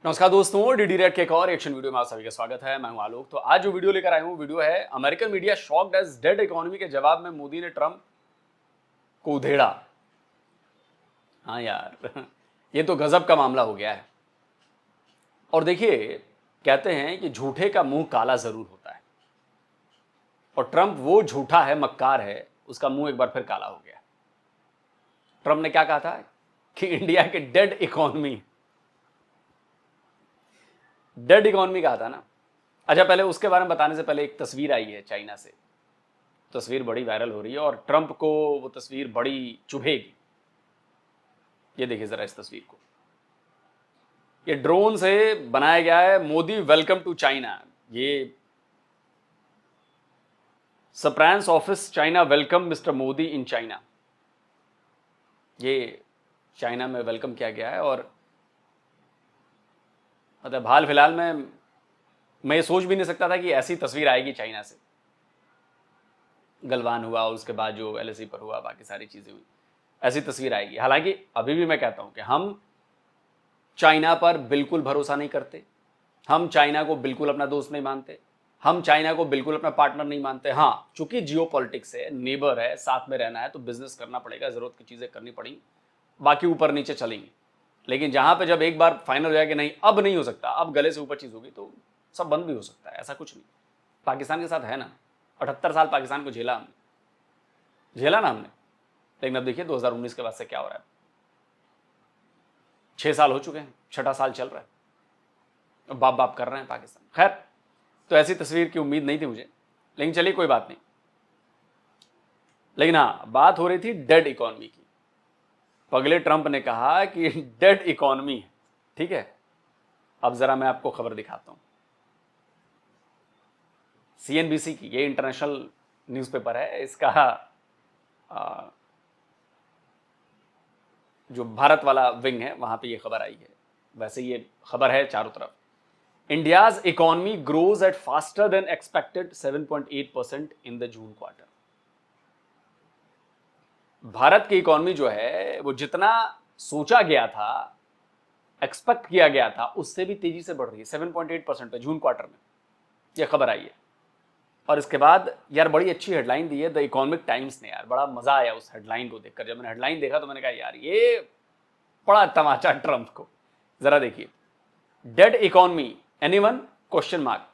नमस्कार दोस्तों, DD red के एक और एक्शन वीडियो में आप सभी का स्वागत है। मैं हूं आलोक। तो आज जो वीडियो लेकर आया हूं वीडियो है American media shocked as dead economy के जवाब में मोदी ने ट्रंप को उधेड़ा। हाँ यार ये तो गजब का मामला हो गया है। और देखिए, कहते हैं कि झूठे का मुंह काला जरूर होता है, और ट्रंप वो झूठा है, मक्कार है, उसका मुंह एक बार फिर काला हो गया। ट्रंप ने क्या कहा था कि इंडिया की डेड इकोनॉमी कहा था ना। अच्छा, पहले उसके बारे में बताने से पहले एक तस्वीर आई है चाइना से। तस्वीर बड़ी वायरल हो रही है और ट्रंप को वो तस्वीर बड़ी चुभेगी। ये देखिए जरा इस तस्वीर को। ये ड्रोन से बनाया गया है। Modi welcome to China. ये सप्रांस office China welcome mister Modi in China. ये चाइना में वेलकम किया गया है। और मतलब हाल फिलहाल में मैं ये सोच भी नहीं सकता था कि ऐसी तस्वीर आएगी चाइना से। गलवान हुआ और उसके बाद जो एलएसी पर हुआ, बाकी सारी चीजें हुई, ऐसी तस्वीर आएगी। हालांकि अभी भी मैं कहता हूं कि हम चाइना पर बिल्कुल भरोसा नहीं करते। हम चाइना को बिल्कुल अपना दोस्त नहीं मानते। हम चाइना को बिल्कुल अपना पार्टनर नहीं मानते। हाँ, चूंकि जियो पॉलिटिक्स है, नेबर है, साथ में रहना है, तो बिजनेस करना पड़ेगा, जरूरत की चीजें करनी पड़ेंगी, बाकी ऊपर नीचे चलेंगी। लेकिन जहां पे जब एक बार फाइनल हो जाए कि नहीं अब नहीं हो सकता, अब गले से ऊपर चीज होगी, तो सब बंद भी हो सकता है। ऐसा कुछ नहीं। पाकिस्तान के साथ है ना, 78 साल पाकिस्तान को झेला ना हमने। लेकिन अब देखिए 2019 के बाद से क्या हो रहा है। 6 साल हो चुके हैं, 6ठा साल चल रहा है, बाप बाप कर रहे हैं पाकिस्तान। खैर, तो ऐसी तस्वीर की उम्मीद नहीं थी मुझे, लेकिन चलिए कोई बात नहीं। लेकिन हाँ, बात हो रही थी डेड इकोनॉमी की। पगले ट्रंप ने कहा कि डेड इकोनॉमी है। ठीक है, अब जरा मैं आपको खबर दिखाता हूं। सीएनबीसी की, ये इंटरनेशनल न्यूज़पेपर है, इसका जो भारत वाला विंग है वहां पे ये खबर आई है। वैसे ये खबर है चारों तरफ। India's economy grows eight faster than expected 7.8% in the June quarter. Bharat की इकोनॉमी जो है वो जितना सोचा गया था, एक्सपेक्ट किया गया था, उससे भी तेजी से बढ़ रही है। 7.8% पे जून क्वार्टर में यह खबर आई है। और इसके बाद यार बड़ी अच्छी हेडलाइन दी है द इकोनॉमिक टाइम्स ने। यार बड़ा मजा आया उस हेडलाइन को देखकर। जब मैंने हेडलाइन देखा तो मैंने कहा यार ये बड़ा तमाचा ट्रंप को। जरा देखिए, dead economy anyone question mark,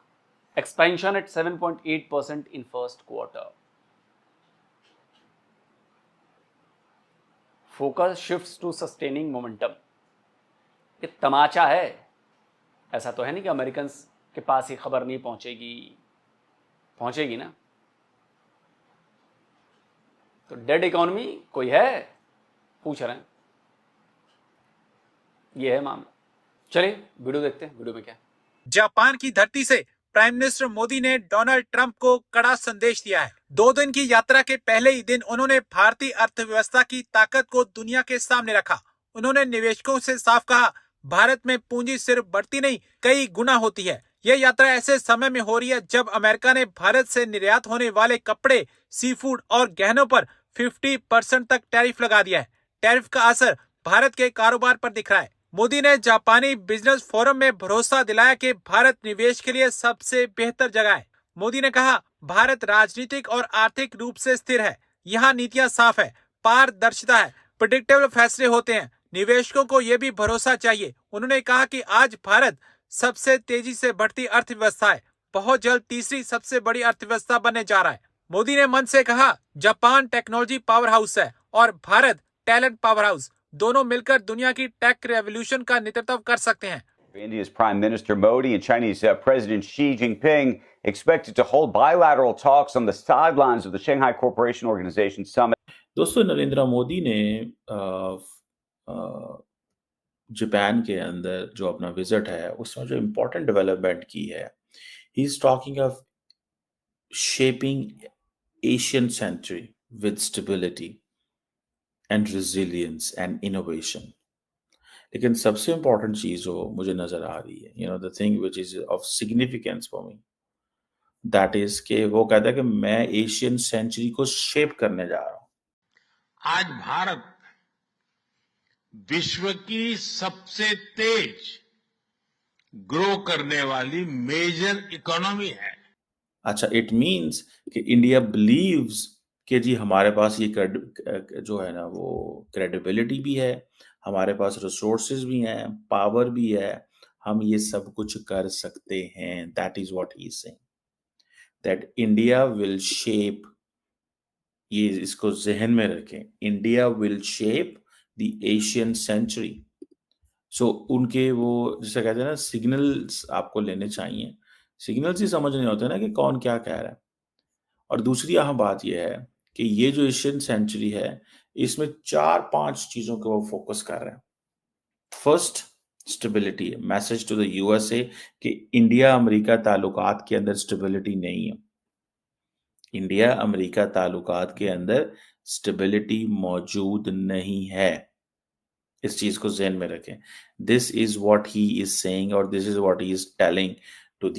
expansion at 7.8% in first quarter, focus shifts to sustaining momentum. ये तमाचा है। ऐसा तो है नहीं कि अमेरिकन के पास ये खबर नहीं पहुंचेगी, पहुंचेगी ना। तो डेड इकोनॉमी कोई है, पूछ रहे हैं। ये है मामला। चलिए वीडियो देखते हैं, वीडियो में क्या। जापान की धरती से प्राइम मिनिस्टर मोदी ने डोनाल्ड ट्रंप को कड़ा संदेश दिया है। 2 दिन की यात्रा के पहले ही दिन उन्होंने भारतीय अर्थव्यवस्था की ताकत को दुनिया के सामने रखा। उन्होंने निवेशकों से साफ कहा, भारत में पूंजी सिर्फ बढ़ती नहीं, कई गुना होती है। यह यात्रा ऐसे समय में हो रही है जब अमेरिका ने भारत से निर्यात होने वाले कपड़े, सी फूड और गहनों पर 50% तक टैरिफ लगा दिया है। टैरिफ का असर भारत के कारोबार पर दिख रहा है। मोदी ने जापानी बिजनेस फोरम में भरोसा दिलाया कि भारत निवेश के लिए सबसे बेहतर जगह है। मोदी ने कहा, भारत राजनीतिक और आर्थिक रूप से स्थिर है। यहाँ नीतियां साफ है, पारदर्शिता है, प्रेडिक्टेबल फैसले होते हैं। निवेशकों को यह भी भरोसा चाहिए। उन्होंने कहा कि आज भारत सबसे तेजी से बढ़ती अर्थव्यवस्था है, बहुत जल्द तीसरी सबसे बड़ी अर्थव्यवस्था बनने जा रहा है। मोदी ने मन से कहा, जापान टेक्नोलॉजी पावर हाउस है और भारत टैलेंट पावर हाउस, दोनों मिलकर दुनिया की टेक रेवोल्यूशन का नेतृत्व कर सकते हैं। India's Prime Minister Modi and Chinese President Xi Jinping expected to hold bilateral talks on the sidelines of the Shanghai Cooperation Organization summit. दोस्तों, नरेंद्र मोदी ने जापान के अंदर जो अपना विजिट है उसमें जो इम्पोर्टेंट डेवलपमेंट की है, he is talking of shaping Asian century with stability and resilience and innovation. लेकिन सबसे इम्पोर्टेंट चीज जो मुझे नजर आ रही है, the thing which is of significance for me, that is कि वो कहता है कि मैं एशियन सेंचुरी को शेप करने जा रहा हूं। आज भारत विश्व की सबसे तेज ग्रो करने वाली मेजर इकोनॉमी है। अच्छा, इट मीन्स कि इंडिया बिलीव्स कि जी हमारे पास ये जो है ना वो क्रेडिबिलिटी भी है, हमारे पास रिसोर्सेज भी हैं, पावर भी है, हम ये सब कुछ कर सकते हैं। That is what he is saying, that India will shape, ये इसको जहन में रखें, India will shape the Asian century. So उनके वो जिसे कहते हैं ना सिग्नल्स आपको लेने चाहिए, सिग्नल्स ही समझ नहीं होते ना कि कौन क्या कह रहा है। और दूसरी अहम बात यह है कि ये जो एशियन सेंचुरी है इसमें 4-5 चीजों को वो फोकस कर रहे हैं। First, stability, message to the USA कि इंडिया अमेरिका ताल्लुकात के अंदर स्टेबिलिटी नहीं है, इंडिया अमेरिका ताल्लुकात के अंदर स्टेबिलिटी मौजूद नहीं है। इस चीज को ज़हन में रखें। This is what he is saying और this is what he is telling to the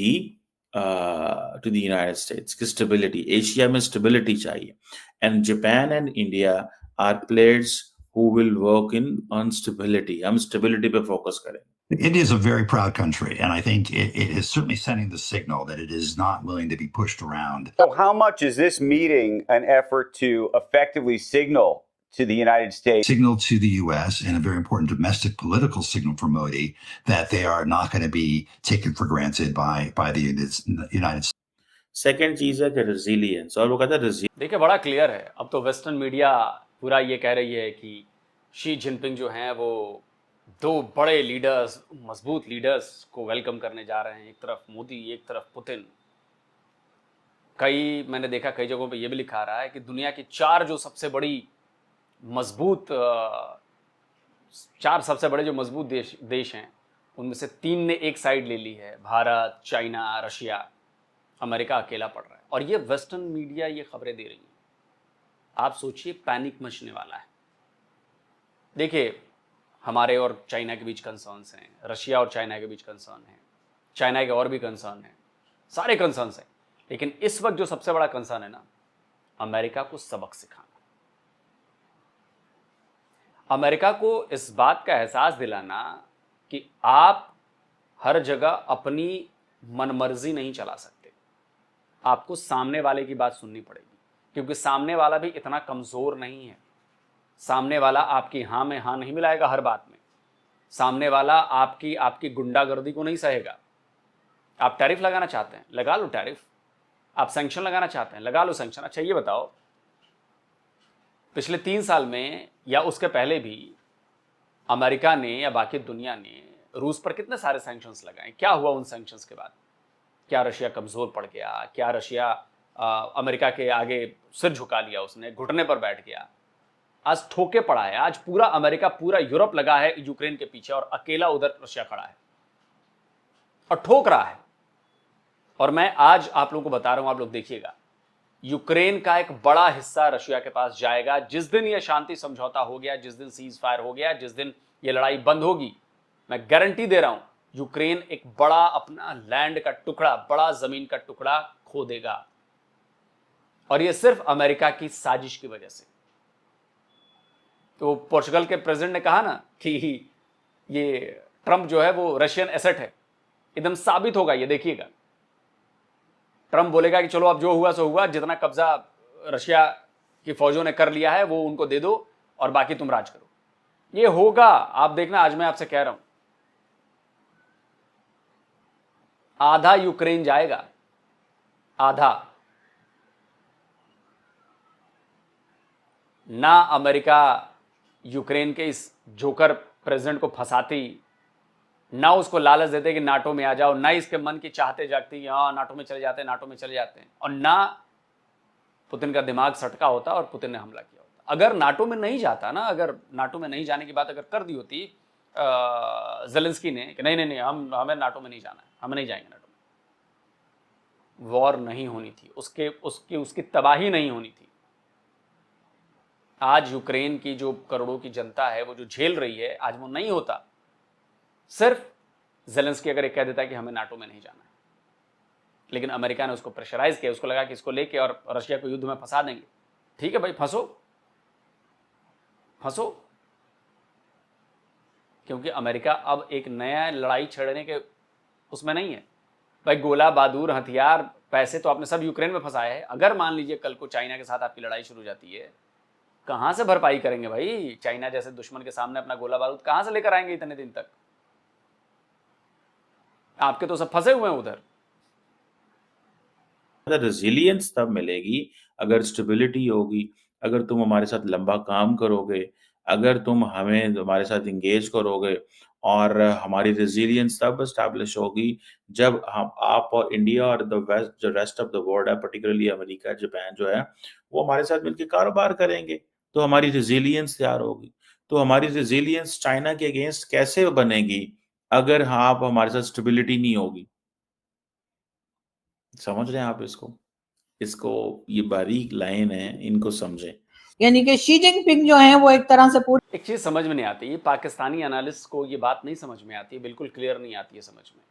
United States कि स्टेबिलिटी, एशिया में स्टेबिलिटी चाहिए। And Japan and India are players who will work in on stability. हम stability पे फोकस करें। India is a very proud country, and I think it is certainly sending the signal that it is not willing to be pushed around. So, how much is this meeting an effort to effectively signal to the United States? Signal to the U.S. and a very important domestic political signal for Modi that they are not going to be taken for granted by the United States. Second चीज है कि resilience, और वो कहता है देखिए बड़ा clear है। अब तो वेस्टर्न मीडिया पूरा ये कह रही है कि शी जिनपिंग जो हैं वो दो बड़े लीडर्स, मजबूत लीडर्स को वेलकम करने जा रहे हैं। एक तरफ मोदी, एक तरफ पुतिन। मैंने देखा कई जगहों पे ये भी लिखा रहा है कि दुनिया की चार सबसे बड़े जो मजबूत देश हैं उनमें से 3 ने एक साइड ले ली है, भारत, चाइना, रशिया। अमेरिका अकेला पड़ रहा है। और ये वेस्टर्न मीडिया ये खबरें दे रही हैं। आप सोचिए, पैनिक मचने वाला है। देखिए, हमारे और चाइना के बीच कंसर्न्स हैं, रशिया और चाइना के बीच कंसर्न है, चाइना के और भी कंसर्न हैं, सारे कंसर्न्स हैं। लेकिन इस वक्त जो सबसे बड़ा कंसर्न है ना, अमेरिका को सबक सिखाना, अमेरिका को इस बात का एहसास दिलाना कि आप हर जगह अपनी मनमर्जी नहीं चला सकते, आपको सामने वाले की बात सुननी पड़ेगी। क्योंकि सामने वाला भी इतना कमज़ोर नहीं है। सामने वाला आपकी हाँ में हाँ नहीं मिलाएगा हर बात में। सामने वाला आपकी गुंडागर्दी को नहीं सहेगा। आप टैरिफ लगाना चाहते हैं, लगा लो टैरिफ। आप सैंक्शन लगाना चाहते हैं, लगा लो सैंक्शन। अच्छा ये बताओ, पिछले 3 साल में या उसके पहले भी अमेरिका ने या बाकी दुनिया ने रूस पर कितने सारे सैंक्शंस लगाए? क्या हुआ उन सैंक्शंस के बाद? क्या रशिया कमज़ोर पड़ गया? क्या रशिया अमेरिका के आगे सिर झुका लिया, उसने घुटने पर बैठ गया? आज ठोके पड़ा है। आज पूरा अमेरिका, पूरा यूरोप लगा है यूक्रेन के पीछे और अकेला उधर रशिया खड़ा है और ठोक रहा है। और मैं आज आप लोगों को बता रहा हूं, आप लोग देखिएगा, यूक्रेन का एक बड़ा हिस्सा रशिया के पास जाएगा। जिस दिन यह शांति समझौता हो गया, जिस दिन सीज फायर हो गया, जिस दिन यह लड़ाई बंद होगी, मैं गारंटी दे रहा हूं, यूक्रेन एक बड़ा अपना लैंड का टुकड़ा, बड़ा जमीन का टुकड़ा खो देगा। और यह सिर्फ अमेरिका की साजिश की वजह से। तो पोर्चुगल के प्रेसिडेंट ने कहा ना कि ये ट्रंप जो है वो रशियन एसेट है। एकदम साबित होगा, ये देखिएगा। ट्रंप बोलेगा कि चलो अब जो हुआ सो हुआ, जितना कब्जा रशिया की फौजों ने कर लिया है वो उनको दे दो और बाकी तुम राज करो। ये होगा, आप देखना। आज मैं आपसे कह रहा हूं, आधा यूक्रेन जाएगा, आधा। ना अमेरिका यूक्रेन के इस जोकर प्रेसिडेंट को फंसाती, ना उसको लालच देते कि नाटो में आ जाओ, ना इसके मन की चाहते जागती कि हाँ नाटो में चले जाते हैं, नाटो में चले जाते हैं, और ना पुतिन का दिमाग सटका होता और पुतिन ने हमला किया होता। अगर नाटो में नहीं जाता ना, अगर नाटो में नहीं जाने की बात अगर कर दी होती ज़ेलेंस्की ने कि नहीं हमें नाटो में नहीं जाना है, हम नहीं जाएंगे नाटो में, वॉर नहीं होनी थी, उसकी तबाही नहीं होनी थी। आज यूक्रेन की जो करोड़ों की जनता है वो जो झेल रही है, आज वो नहीं होता। सिर्फ ज़ेलेंस्की अगर कह देता है कि हमें नाटो में नहीं जाना है। लेकिन अमेरिका ने उसको प्रेशराइज किया, उसको लगा कि इसको लेके और रशिया को युद्ध में फंसा देंगे। ठीक है भाई, फंसो, क्योंकि अमेरिका अब एक नया लड़ाई छेड़ने के उसमें नहीं है भाई। गोला बारूद, हथियार, पैसे तो आपने सब यूक्रेन में फंसाए हैं। अगर मान लीजिए कल को चाइना के साथ आपकी लड़ाई शुरू हो जाती है, कहां से भरपाई करेंगे भाई? चाइना जैसे दुश्मन के सामने अपना गोला बारूद कहां से लेकर आएंगे इतने दिन तक? आपके तो सब फंसे हुए हैं उधर। रेजिलियंस तब मिलेगी अगर स्टेबिलिटी होगी, अगर तुम हमारे साथ लंबा काम करोगे, अगर तुम हमारे साथ इंगेज करोगे, और हमारी रेजिलियंस तब एस्टैब्लिश होगी जब हम आप और इंडिया और जो रेस्ट ऑफ द वर्ल्ड है, पर्टिकुलरली अमेरिका, जापान जो है, वो हमारे साथ मिलकर कारोबार करेंगे, तो हमारी रेजिलियंस तैयार होगी। तो हमारी रेजिलियंस चाइना के अगेंस्ट कैसे बनेगी अगर आप हमारे साथ स्टेबिलिटी नहीं होगी? समझ रहे हैं आप इसको ये बारीक लाइन है, इनको समझें। यानी कि शी जिनपिंग जो है वो एक तरह से पूरी एक चीज समझ में नहीं आती, ये पाकिस्तानी एनालिस्ट को ये बात नहीं समझ में आती, बिल्कुल क्लियर नहीं आती है समझ में।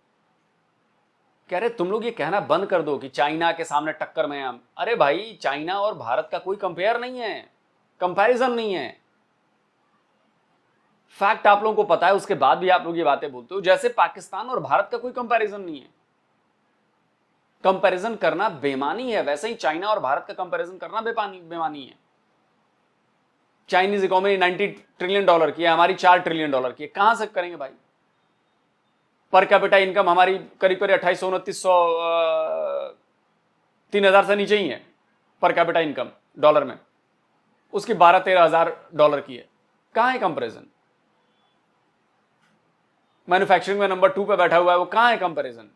कह रहे तुम लोग ये कहना बंद कर दो कि चाइना के सामने टक्कर में हम। अरे भाई, चाइना और भारत का कोई कंपेयर नहीं है, कंपैरिजन नहीं है। फैक्ट आप लोगों को पता है, उसके बाद भी आप लोग ये बातें बोलते हो जैसे पाकिस्तान और भारत का कोई कंपैरिजन नहीं है। कंपैरिजन करना बेईमानी है, वैसे ही चाइना और भारत का कंपैरिजन करना बेईमानी है। चाइनीज इकोनॉमी $90 ट्रिलियन की है, हमारी $4 ट्रिलियन की है। कहां से करेंगे भाई? पर कैपिटा इनकम हमारी करीब करीब 2800-2900 $3000 से नीचे ही है पर कैपिटा इनकम डॉलर में, उसकी $12-13,000 की है। कहां है कंपैरिजन? मैन्युफैक्चरिंग में नंबर 2 पे बैठा हुआ है, वो कहां है कंपैरिजन?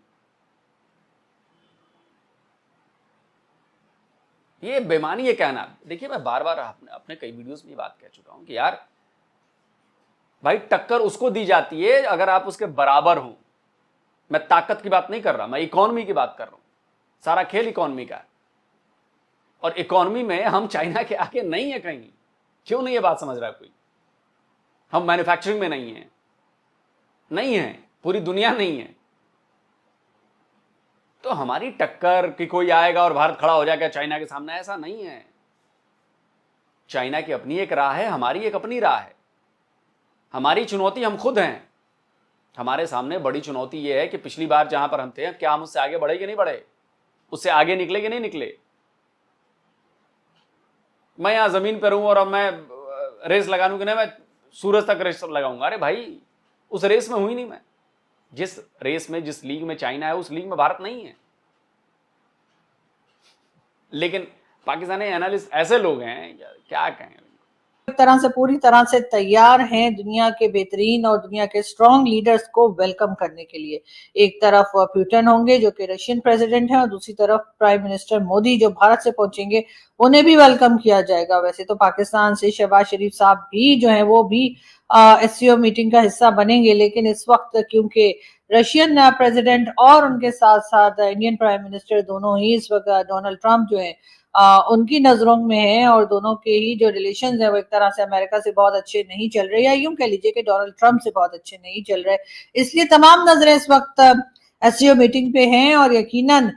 ये बेईमानी है कहना। देखिए, मैं बार बार अपने कई वीडियोस में ये बात कह चुका हूं कि यार भाई, टक्कर उसको दी जाती है अगर आप उसके बराबर हो। मैं ताकत की बात नहीं कर रहा, मैं इकोनॉमी की बात कर रहा हूं। सारा खेल इकोनॉमी का है, और इकोनॉमी में हम चाइना के आगे नहीं है कहीं। क्यों नहीं ये बात समझ रहा है कोई? हम मैन्युफैक्चरिंग में नहीं है, पूरी दुनिया नहीं है। तो हमारी टक्कर कि कोई आएगा और भारत खड़ा हो जाएगा चाइना के सामने, ऐसा नहीं है। चाइना की अपनी एक राह है, हमारी एक अपनी राह है। हमारी चुनौती हम खुद हैं। हमारे सामने बड़ी चुनौती यह है कि पिछली बार जहां पर हम थे, क्या हम उससे आगे बढ़े कि नहीं बढ़े? उससे आगे निकले कि नहीं निकले? मैं यहां जमीन पर हूं और अब मैं रेस लगा लूं कि नहीं, मैं सूरज तक रेस लगाऊंगा। अरे भाई, उस रेस में हुई नहीं मैं। जिस रेस में, जिस लीग में चाइना है, उस लीग में भारत नहीं है। लेकिन पाकिस्तानी एनालिस्ट ऐसे लोग हैं, क्या कहें। एक तरह से पूरी तरह से तैयार हैं दुनिया के बेहतरीन और दुनिया के स्ट्रॉन्ग लीडर्स को वेलकम करने के लिए। एक तरफ पुतिन होंगे जो कि रशियन प्रेसिडेंट हैं, और दूसरी तरफ प्राइम मिनिस्टर मोदी जो भारत से पहुंचेंगे, उन्हें भी वेलकम किया जाएगा। वैसे तो पाकिस्तान से शहबाज शरीफ साहब भी जो है वो भी एससीओ मीटिंग का हिस्सा बनेंगे, लेकिन इस वक्त क्योंकि रशियन प्रेसिडेंट और उनके साथ साथ इंडियन प्राइम मिनिस्टर दोनों ही इस वक्त डोनाल्ड ट्रंप जो है उनकी नजरों में है, और दोनों के ही जो रिलेशंस है वो एक तरह से अमेरिका से बहुत अच्छे नहीं चल रहे, या यूं कह लीजिए कि डोनाल्ड ट्रंप से बहुत अच्छे नहीं चल रहे। इसलिए तमाम नजरें इस वक्त एससीओ मीटिंग पे हैं, और यकीनन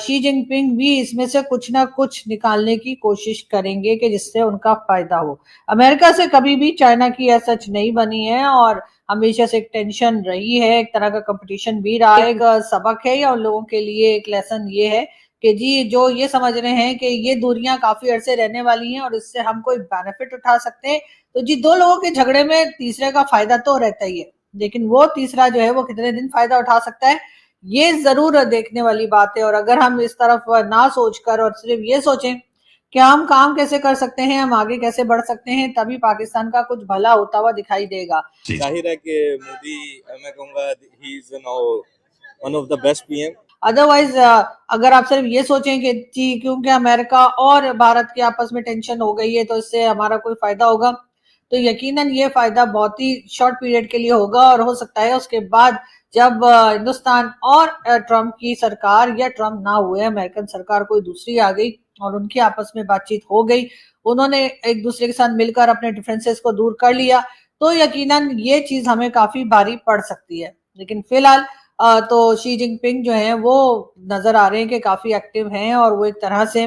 शी जिनपिंग भी इसमें से कुछ ना कुछ निकालने की कोशिश करेंगे कि जिससे उनका फायदा हो। अमेरिका से कभी भी चाइना की ऐसा सच नहीं बनी है, और हमेशा से एक टेंशन रही है, एक तरह का कंपटीशन भी रहा है। एक सबक है या उन लोगों के लिए एक लेसन ये है कि जी जो ये समझ रहे हैं कि ये दूरियां काफी अरसे रहने वाली हैं और इससे हम कोई बेनिफिट उठा सकते हैं, तो जी दो लोगों के झगड़े में तीसरे का फायदा तो रहता ही है, लेकिन वो तीसरा जो है वो कितने दिन फायदा उठा सकता है, ये जरूर देखने वाली बात है। और अगर हम इस तरफ ना सोचकर और सिर्फ ये सोचें कि हम काम कैसे कर सकते हैं, हम आगे कैसे बढ़ सकते हैं, तभी पाकिस्तान का कुछ भला होता हुआ दिखाई देगा। जाहिर है कि मोदी, मैं कहूँगा, he is now one of the best PM. Otherwise अगर आप सिर्फ ये सोचें कि जी क्योंकि अमेरिका और भारत के आपस में टेंशन हो गई है तो इससे हमारा कोई फायदा होगा, तो यकीनन ये फायदा बहुत ही शॉर्ट पीरियड के लिए होगा, और हो सकता है उसके बाद जब हिंदुस्तान और ट्रंप की सरकार, या ट्रंप ना हुए अमेरिकन सरकार कोई दूसरी आ गई और उनकी आपस में बातचीत हो गई, उन्होंने एक दूसरे के साथ मिलकर अपने डिफरेंसेस को दूर कर लिया, तो यकीनन ये चीज हमें काफी भारी पड़ सकती है। लेकिन फिलहाल तो शी जिनपिंग जो है वो नजर आ रहे हैं कि काफी एक्टिव हैं, और वो एक तरह से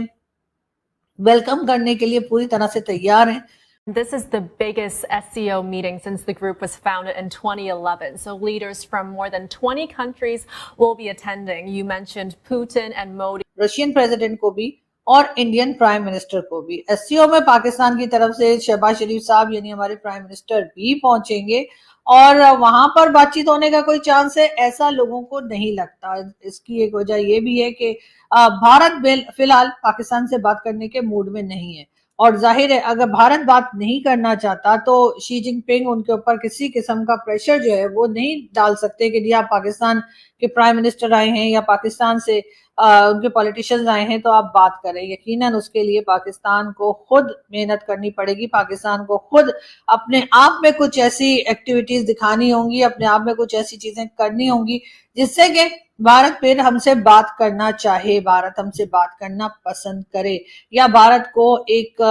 वेलकम करने के लिए पूरी तरह से तैयार हैं। This is the biggest SCO meeting since the group was founded in 2011. So leaders from more than 20 countries will be attending. You mentioned Putin and Modi. Russian president को भी और इंडियन प्राइम मिनिस्टर को भी। SCO में पाकिस्तान की तरफ से शहबाज शरीफ साहब यानी हमारे प्राइम मिनिस्टर भी पहुंचेंगे और वहां पर बातचीत होने का कोई चांस है ऐसा लोगों को नहीं लगता। इसकी एक वजह यह भी है कि भारत फिलहाल पाकिस्तान से बात करने के मूड में नहीं है और जाहिर है अगर भारत बात नहीं करना चाहता तो शी जिनपिंग उनके ऊपर किसी किस्म का प्रेशर जो है वो नहीं डाल सकते कि जी आप पाकिस्तान के प्राइम मिनिस्टर आए हैं या पाकिस्तान से उनके पॉलिटिशियंस आए हैं तो आप बात करें। यकीनन उसके लिए पाकिस्तान को खुद मेहनत करनी पड़ेगी, पाकिस्तान को खुद अपने आप में कुछ ऐसी एक्टिविटीज दिखानी होंगी, अपने आप में कुछ ऐसी चीजें करनी होंगी जिससे कि भारत फिर हमसे बात करना चाहे, भारत हमसे बात करना पसंद करे या भारत को एक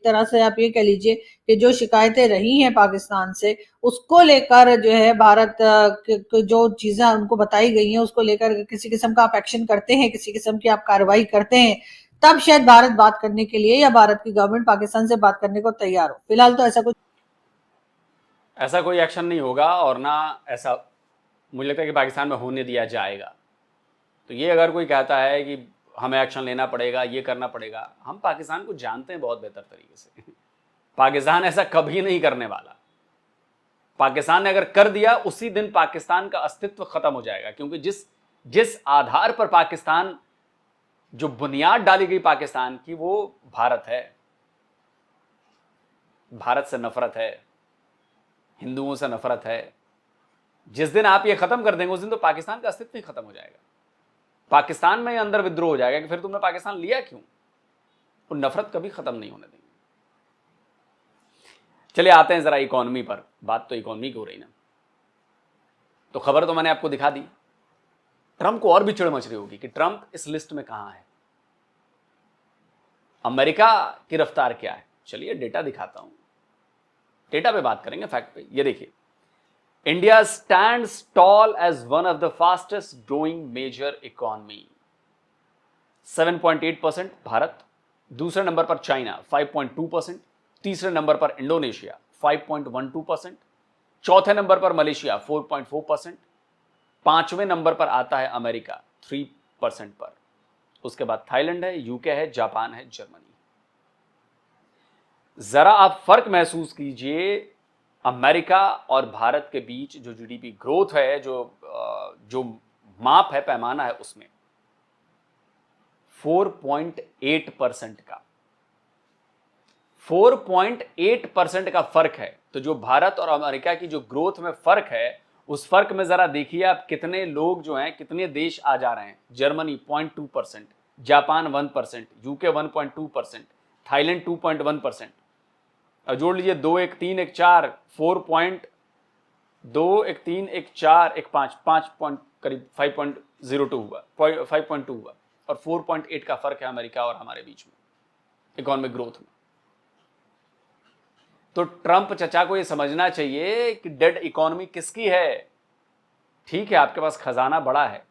तरह से आप ये कह लीजिए कि जो शिकायतें रही हैं पाकिस्तान से उसको लेकर जो है भारत जो चीजें उनको बताई गई हैं उसको लेकर किसी किस्म का आप एक्शन करते हैं, किसी किस्म की आप कार्रवाई करते हैं तब शायद भारत बात करने के लिए या भारत की गवर्नमेंट पाकिस्तान से बात करने को तैयार हो। फिलहाल तो ऐसा कोई एक्शन नहीं होगा और ना ऐसा मुझे लगता है कि पाकिस्तान में होने दिया जाएगा। तो ये अगर कोई कहता है कि हमें एक्शन लेना पड़ेगा, ये करना पड़ेगा, हम पाकिस्तान को जानते हैं बहुत बेहतर तरीके से। पाकिस्तान ऐसा कभी नहीं करने वाला। पाकिस्तान ने अगर कर दिया उसी दिन पाकिस्तान का अस्तित्व खत्म हो जाएगा, क्योंकि जिस आधार पर पाकिस्तान, जो बुनियाद डाली गई पाकिस्तान की, वो भारत है। भारत से नफरत है, हिंदुओं से नफरत है। जिस दिन आप ये खत्म कर देंगे उस दिन तो पाकिस्तान का अस्तित्व ही खत्म हो जाएगा। पाकिस्तान में अंदर विद्रोह हो जाएगा कि फिर तुमने पाकिस्तान लिया क्यों। वो नफरत कभी खत्म नहीं होने देंगे। चलिए आते हैं जरा इकोनॉमी पर। बात तो इकोनॉमी की हो रही ना, तो खबर तो मैंने आपको दिखा दी। ट्रंप को और भी चिढ़ मच रही होगी कि ट्रंप इस लिस्ट में कहां है, अमेरिका की रफ्तार क्या है। चलिए डेटा दिखाता हूं, डेटा पे बात करेंगे, फैक्ट पे। ये देखिए, India stands tall as one of the fastest growing major economy, 7.8% Bharat, दूसरे नंबर पर चाइना 5.2%, तीसरे नंबर पर इंडोनेशिया 5.12%, चौथे नंबर पर मलेशिया 4.4%, पांचवें नंबर पर आता है अमेरिका 3% पर, उसके बाद थाईलैंड है, यूके है, जापान है, जर्मनी। जरा आप फर्क महसूस कीजिए अमेरिका और भारत के बीच जो जीडीपी ग्रोथ है, जो माप है, पैमाना है, उसमें 4.8% का 4.8% का फर्क है। तो जो भारत और अमेरिका की जो ग्रोथ में फर्क है, उस फर्क में जरा देखिए आप कितने लोग जो हैं, कितने देश आ जा रहे हैं। जर्मनी 0.2%, जापान 1%, यूके 1.2%, थाईलैंड 2.1%, और जोड़ लीजिए 2 1 3 1 4, 4.2 1 3 1 4 1 5 पॉइंट करीब 5.02 हुआ, 5.2 हुआ, और 4.8 का फर्क है अमेरिका और हमारे बीच में इकोनॉमिक ग्रोथ में। तो ट्रंप चचा को यह समझना चाहिए कि डेड इकोनॉमी किसकी है। ठीक है, आपके पास खजाना बड़ा है,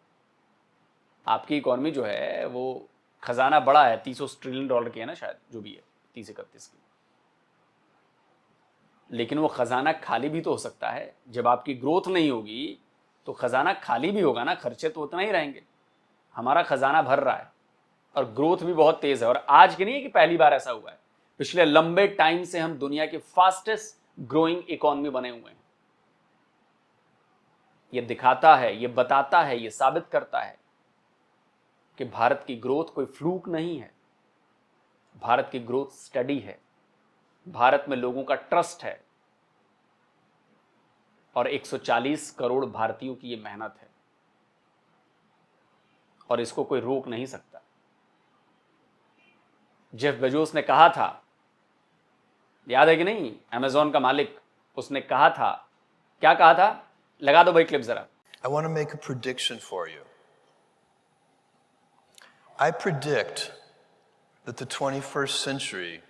आपकी इकोनॉमी जो है वो खजाना बड़ा है, 300 ट्रिलियन डॉलर की है ना, शायद जो भी है 30-31 की, लेकिन वो खजाना खाली भी तो हो सकता है। जब आपकी ग्रोथ नहीं होगी तो खजाना खाली भी होगा ना, खर्चे तो उतना ही रहेंगे। हमारा खजाना भर रहा है और ग्रोथ भी बहुत तेज है, और आज की नहीं है कि पहली बार ऐसा हुआ है, पिछले लंबे टाइम से हम दुनिया की फास्टेस्ट ग्रोइंग इकोनॉमी बने हुए हैं। ये दिखाता है, ये बताता है, ये साबित करता है कि भारत की ग्रोथ कोई फ्लूक नहीं है, भारत की ग्रोथ स्टडी है, भारत में लोगों का ट्रस्ट है, और 140 करोड़ भारतीयों की ये मेहनत है, और इसको कोई रोक नहीं सकता। जेफ बेजोस ने कहा था, याद है कि नहीं, अमेज़न का मालिक, उसने कहा था, क्या कहा था, लगा दो भाई क्लिप जरा। I want to make a prediction for you. I predict that the 21st century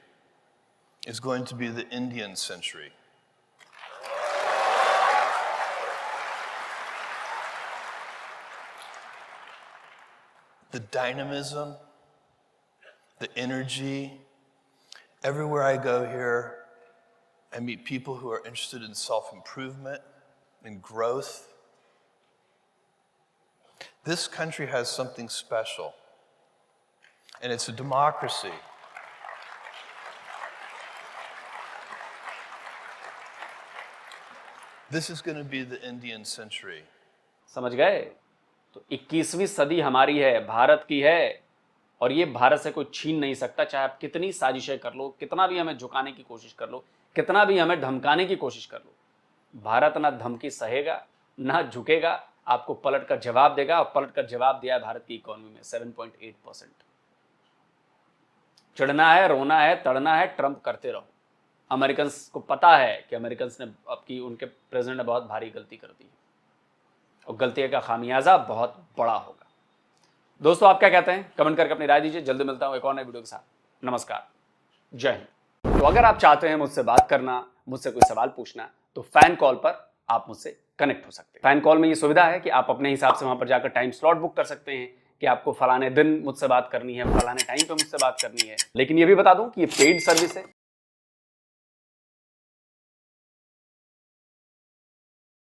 is going to be the Indian century. The dynamism, the energy, everywhere I go here, I meet people who are interested in self-improvement and growth. This country has something special, and it's a democracy. This is going to be the Indian century. समझ गए? तो 21वीं सदी हमारी है, भारत की है, और ये भारत से कोई छीन नहीं सकता, चाहे आप कितनी साजिशें कर लो, कितना भी हमें झुकाने की कोशिश कर लो, कितना भी हमें धमकाने की कोशिश कर लो। भारत ना धमकी सहेगा, ना झुकेगा, आपको पलट कर जवाब देगा, और पलट कर जवाब दिया है भारत की इकोनॉमी में 7.8%। चिढ़ना है, रोना है, तड़ना है, ट्रंप करते रहो। अमेरिकन को पता है कि अमेरिकन ने आपकी उनके प्रेसिडेंट ने बहुत भारी गलती कर दी है, और गलती का खामियाजा बहुत बड़ा होगा। दोस्तों, आप क्या कहते हैं? कमेंट करके अपनी राय दीजिए। जल्दी मिलता हूं एक और नए वीडियो के साथ। नमस्कार, जय हिंद। तो अगर आप चाहते हैं मुझसे बात करना, मुझसे कोई सवाल पूछना, तो फैन कॉल पर आप मुझसे कनेक्ट हो सकते हैं। फैन कॉल में ये सुविधा है कि आप अपने हिसाब से वहां पर जाकर टाइम स्लॉट बुक कर सकते हैं कि आपको फलाने दिन मुझसे बात करनी है, फलाने टाइम पे मुझसे बात करनी है। लेकिन ये भी बता दूं कि ये पेड सर्विस है,